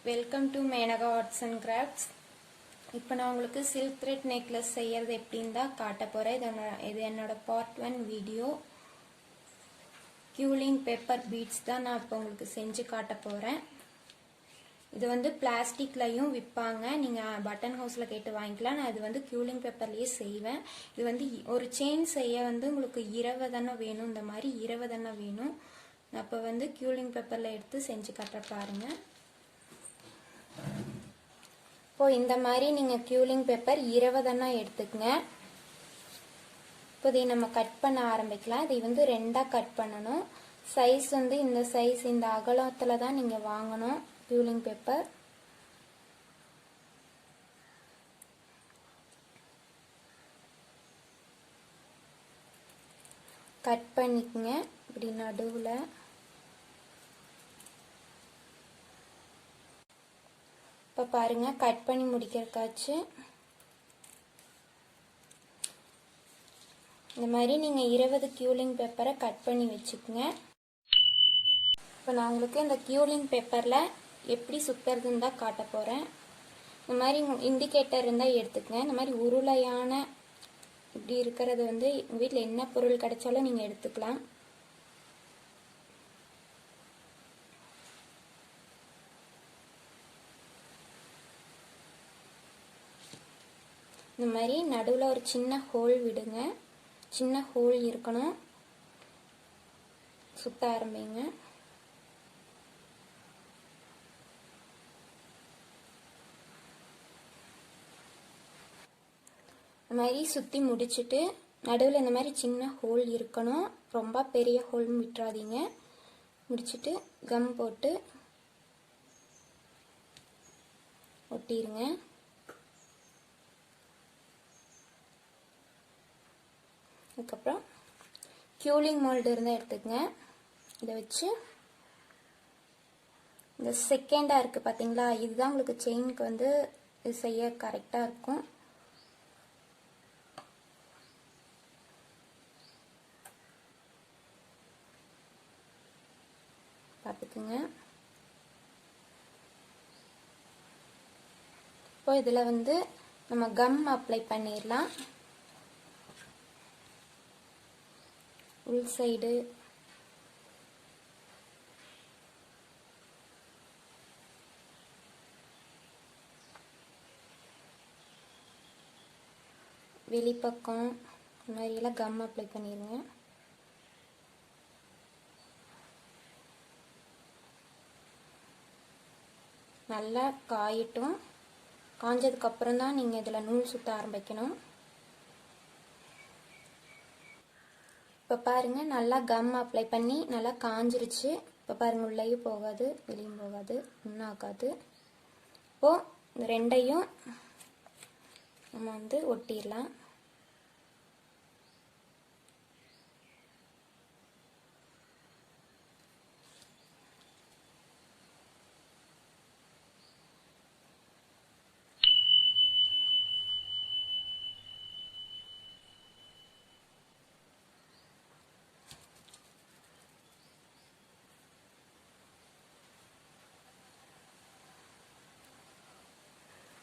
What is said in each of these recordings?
Welcome to Menaka arts and crafts. இப்போ நான் உங்களுக்கு சில்க் த்ரெட் நெக்லஸ் செய்யறது எப்படின்னு தான் காட்ட போகிறேன். இது என்னோட பார்ட் 1 வீடியோ. கியூலிங் பேப்பர் பீட்ஸ் தான் நான் இப்போ உங்களுக்கு செஞ்சு காட்ட போகிறேன். இது வந்து பிளாஸ்டிக்லையும் விற்பாங்க, நீங்கள் பட்டன் ஹவுஸில் கேட்டு வாங்கிக்கலாம். நான் இது வந்து கியூலிங் பேப்பர்லேயே செய்வேன். இது வந்து ஒரு செயின் செய்ய வந்து உங்களுக்கு 20 வேணும், இந்த மாதிரி 20 வேணும். நான் இப்போ வந்து கியூலிங் பேப்பரில் எடுத்து செஞ்சு காட்ட பாருங்கள். இப்போ இந்த மாதிரி நீங்கள் கியூலிங் பேப்பர் 20 எடுத்துக்கங்க. இப்போ இதை நம்ம கட் பண்ண ஆரம்பிக்கலாம். இதை வந்து 2 கட் பண்ணணும். சைஸ் வந்து இந்த சைஸ், இந்த அகலத்தில் தான் நீங்கள் வாங்கணும் கியூலிங் பேப்பர். கட் பண்ணிக்கங்க இப்படி நடுவில். இப்போ பாருங்க, கட் பண்ணி முடிக்கிறக்காச்சு இந்த மாதிரி நீங்கள் 20 கியூலிங் பேப்பரை கட் பண்ணி வச்சுக்கோங்க. இப்போ நான் உங்களுக்கு இந்த கியூலிங் பேப்பரில் எப்படி சுற்றுறதுன்னு தான் காட்ட போகிறேன். இந்த மாதிரி இண்டிகேட்டர் இருந்தால் எடுத்துக்கங்க. இந்த மாதிரி உருளையான இப்படி இருக்கிறது வந்து உங்கள் வீட்டில் என்ன பொருள் கிடைச்சாலும் நீங்கள் எடுத்துக்கலாம். இந்த மாதிரி நடுவில் ஒரு சின்ன ஹோல் விடுங்க. சின்ன ஹோல் இருக்கணும். சுத்த ஆரம்பிங்க. இந்த மாதிரி சுற்றி முடிச்சுட்டு நடுவில் இந்த மாதிரி சின்ன ஹோல் இருக்கணும். ரொம்ப பெரிய ஹோல் விட்டுறாதீங்க. முடிச்சுட்டு கம் போட்டு ஒட்டிடுங்க. அதுக்கப்புறம் கியூலிங் மோல்டு இருந்தால் எடுத்துக்கங்க. இதை வச்சு இந்த செகண்டாக இருக்குது பார்த்தீங்களா, இதுதான் உங்களுக்கு செயினுக்கு வந்து இது செய்ய கரெக்டாக இருக்கும். பார்த்துக்குங்க. இப்போ இதில் வந்து நம்ம கம் அப்ளை பண்ணிடலாம். உள் சைடு வெளிப்பக்கம் இந்த மாதிரியெல்லாம் கம் அப்ளை பண்ணிடுங்க. நல்லா காயட்டும். காஞ்சதுக்கப்புறம் தான் நீங்கள் இதில் நூல் சுற்ற ஆரம்பிக்கணும். இப்போ பாருங்கள், நல்லா கம் அப்ளை பண்ணி நல்லா காஞ்சிருச்சு. இப்போ பாருங்கள், உள்ளேயும் போகாது வெளியும் போகாது, ஒன்றும் ஆகாது. இப்போது இந்த ரெண்டையும் நம்ம வந்து ஒட்டிடலாம்.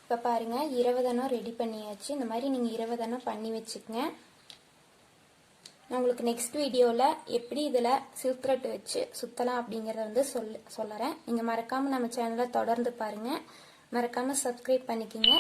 இப்போ பாருங்கள், 20 ரெடி பண்ணியாச்சு. இந்த மாதிரி நீங்கள் 20 பண்ணி வச்சுக்கங்க. நான் உங்களுக்கு நெக்ஸ்ட் வீடியோவில் எப்படி இதில் சில்க் த்ரெட் வச்சு சுற்றலாம் அப்படிங்கிறத வந்து சொல்லுறேன். நீங்கள் மறக்காமல் நம்ம சேனலை தொடர்ந்து பாருங்கள். மறக்காமல் சப்ஸ்கிரைப் பண்ணிக்கோங்க.